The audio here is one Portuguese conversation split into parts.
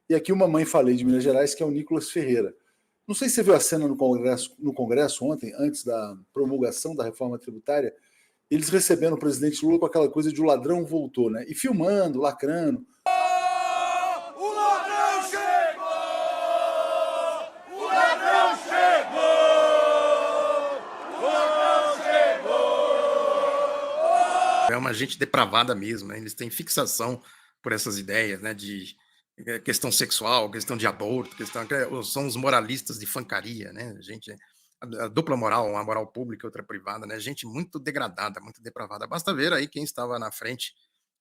E aqui uma mãe falei de Minas Gerais, que é o Nicolas Ferreira. Não sei se você viu a cena no Congresso ontem, antes da promulgação da reforma tributária, eles recebendo o presidente Lula com aquela coisa de o ladrão voltou, né? E filmando, lacrando. O ladrão chegou! O ladrão chegou! O ladrão chegou! É uma gente depravada mesmo, né? Eles têm fixação por essas ideias, né? De questão sexual, questão de aborto, são os moralistas de fancaria, né? Gente, a dupla moral, uma moral pública e outra privada, né? Gente muito degradada, muito depravada. Basta ver aí quem estava na frente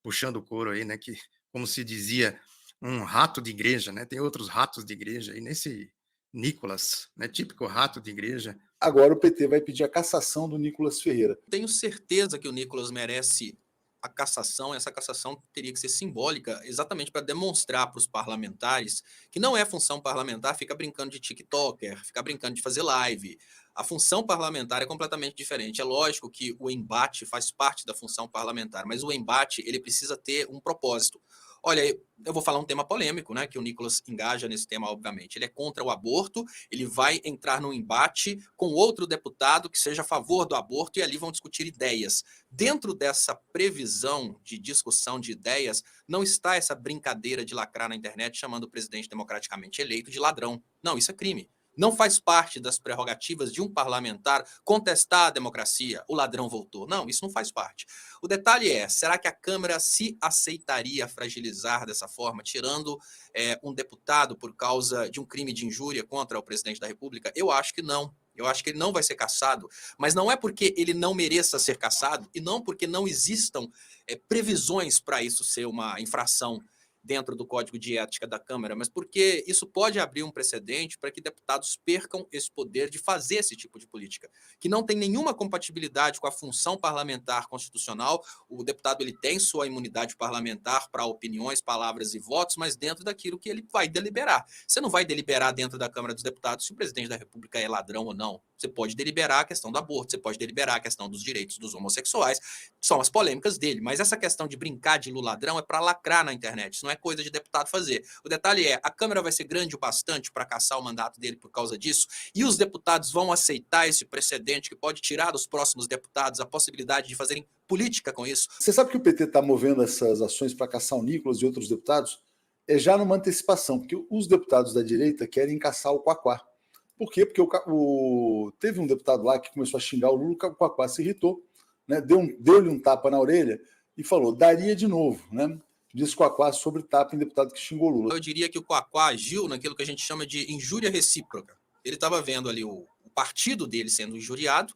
puxando o couro aí, né? Que, como se dizia, um rato de igreja, né? Tem outros ratos de igreja aí nesse Nicolas, né? Típico rato de igreja. Agora o PT vai pedir a cassação do Nicolas Ferreira. Tenho certeza que o Nicolas merece a cassação. Essa cassação teria que ser simbólica, exatamente para demonstrar para os parlamentares que não é função parlamentar ficar brincando de TikToker, ficar brincando de fazer live. A função parlamentar é completamente diferente. É lógico que o embate faz parte da função parlamentar, mas o embate ele precisa ter um propósito. Olha, eu vou falar um tema polêmico, né? Que o Nicolas engaja nesse tema, obviamente. Ele é contra o aborto, ele vai entrar num embate com outro deputado que seja a favor do aborto e ali vão discutir ideias. Dentro dessa previsão de discussão de ideias, não está essa brincadeira de lacrar na internet chamando o presidente democraticamente eleito de ladrão. Não, isso é crime. Não faz parte das prerrogativas de um parlamentar contestar a democracia, o ladrão voltou. Não, isso não faz parte. O detalhe é, será que a Câmara se aceitaria fragilizar dessa forma, tirando um deputado por causa de um crime de injúria contra o presidente da República? Eu acho que não. Eu acho que ele não vai ser cassado, mas não é porque ele não mereça ser cassado e não porque não existam previsões para isso ser uma infração dentro do Código de Ética da Câmara, mas porque isso pode abrir um precedente para que deputados percam esse poder de fazer esse tipo de política, que não tem nenhuma compatibilidade com a função parlamentar constitucional. O deputado ele tem sua imunidade parlamentar para opiniões, palavras e votos, mas dentro daquilo que ele vai deliberar. Você não vai deliberar dentro da Câmara dos Deputados se o presidente da República é ladrão ou não. Você pode deliberar a questão do aborto, você pode deliberar a questão dos direitos dos homossexuais, são as polêmicas dele, mas essa questão de brincar de Lula ladrão é para lacrar na internet, isso não é coisa de deputado fazer. O detalhe é, a Câmara vai ser grande o bastante para cassar o mandato dele por causa disso, e os deputados vão aceitar esse precedente que pode tirar dos próximos deputados a possibilidade de fazerem política com isso. Você sabe que o PT está movendo essas ações para caçar o Nicolas e outros deputados? É já numa antecipação, porque os deputados da direita querem caçar o Quaquá. Por quê? Porque teve um deputado lá que começou a xingar o Lula, o Quaquá se irritou, né? Deu-lhe um tapa na orelha e falou, daria de novo, né? Disse Quaquá sobre tapa em deputado que xingou Lula. Eu diria que o Quaquá agiu naquilo que a gente chama de injúria recíproca. Ele estava vendo ali o partido dele sendo injuriado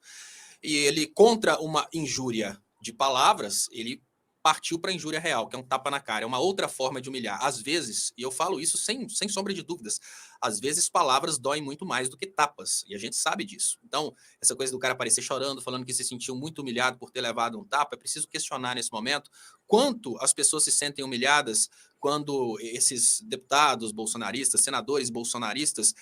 e ele, contra uma injúria de palavras, ele partiu para a injúria real, que é um tapa na cara, é uma outra forma de humilhar. Às vezes, e eu falo isso sem sombra de dúvidas, às vezes palavras doem muito mais do que tapas, e a gente sabe disso. Então, essa coisa do cara aparecer chorando, falando que se sentiu muito humilhado por ter levado um tapa, é preciso questionar nesse momento quanto as pessoas se sentem humilhadas quando esses deputados bolsonaristas, senadores bolsonaristas,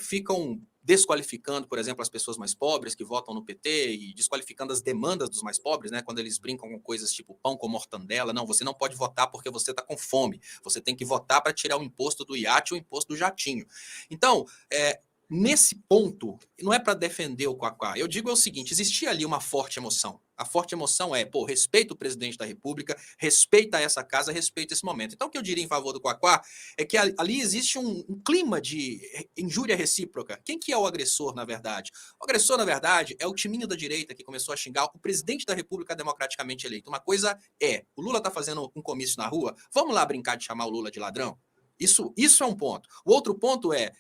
ficam desqualificando, por exemplo, as pessoas mais pobres que votam no PT e desqualificando as demandas dos mais pobres, né? Quando eles brincam com coisas tipo pão com mortandela. Não, você não pode votar porque você está com fome. Você tem que votar para tirar o imposto do iate ou o imposto do jatinho. Então, nesse ponto, não é para defender o Quaquá. Eu digo o seguinte, existia ali uma forte emoção. A forte emoção é, respeita o presidente da República, respeita essa casa, respeita esse momento. Então, o que eu diria em favor do Quaquá é que ali existe um clima de injúria recíproca. Quem que é o agressor, na verdade? O agressor, na verdade, é o timinho da direita que começou a xingar o presidente da República democraticamente eleito. Uma coisa é, o Lula está fazendo um comício na rua, vamos lá brincar de chamar o Lula de ladrão? Isso é um ponto. O outro ponto é,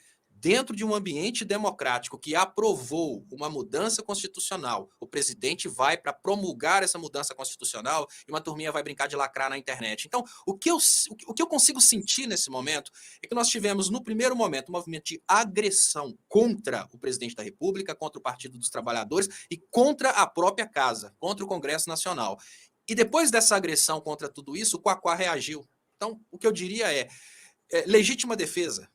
dentro de um ambiente democrático que aprovou uma mudança constitucional, o presidente vai para promulgar essa mudança constitucional e uma turminha vai brincar de lacrar na internet. Então, o que eu consigo sentir nesse momento é que nós tivemos, no primeiro momento, um movimento de agressão contra o presidente da República, contra o Partido dos Trabalhadores e contra a própria casa, contra o Congresso Nacional. E depois dessa agressão contra tudo isso, o Quaquá reagiu. Então, o que eu diria é legítima defesa.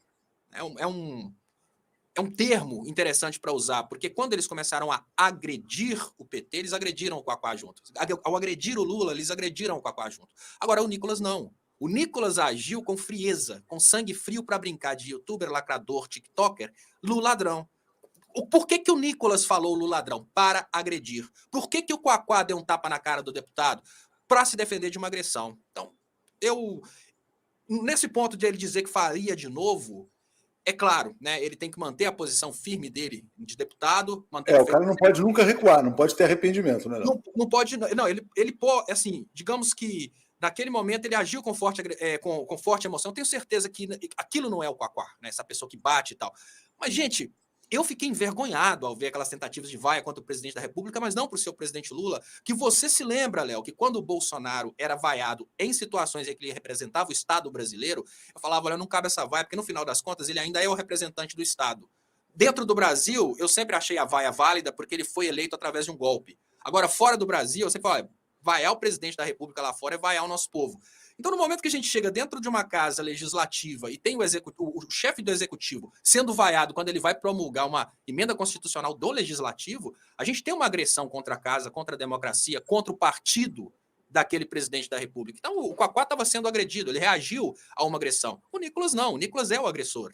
É um termo interessante para usar, porque quando eles começaram a agredir o PT, eles agrediram o Quaquá junto. Ao agredir o Lula, eles agrediram o Quaquá junto. Agora, o Nicolas não. O Nicolas agiu com frieza, com sangue frio para brincar de youtuber, lacrador, tiktoker, Lula ladrão. Por que o Nicolas falou Lula ladrão? Para agredir. Por que o Quaquá deu um tapa na cara do deputado? Para se defender de uma agressão. Então, nesse ponto de ele dizer que faria de novo, é claro, né? Ele tem que manter a posição firme dele de deputado. O cara não pode nunca recuar, não pode ter arrependimento, né? Não pode. Não, ele assim, digamos que naquele momento ele agiu com forte emoção. Eu tenho certeza que aquilo não é o Quaquá, né? Essa pessoa que bate e tal. Mas, gente, eu fiquei envergonhado ao ver aquelas tentativas de vaia contra o presidente da República, mas não para o seu presidente Lula, que você se lembra, Léo, que quando o Bolsonaro era vaiado em situações em que ele representava o Estado brasileiro, eu falava, olha, não cabe essa vaia, porque no final das contas ele ainda é o representante do Estado. Dentro do Brasil, eu sempre achei a vaia válida porque ele foi eleito através de um golpe. Agora, fora do Brasil, eu sempre falo, olha, vaiar o presidente da República lá fora é vaiar o nosso povo. Então, no momento que a gente chega dentro de uma casa legislativa e tem o chefe do executivo sendo vaiado quando ele vai promulgar uma emenda constitucional do legislativo, a gente tem uma agressão contra a casa, contra a democracia, contra o partido daquele presidente da República. Então, o Quaquá estava sendo agredido, ele reagiu a uma agressão. O Nicolas não, o Nicolas é o agressor.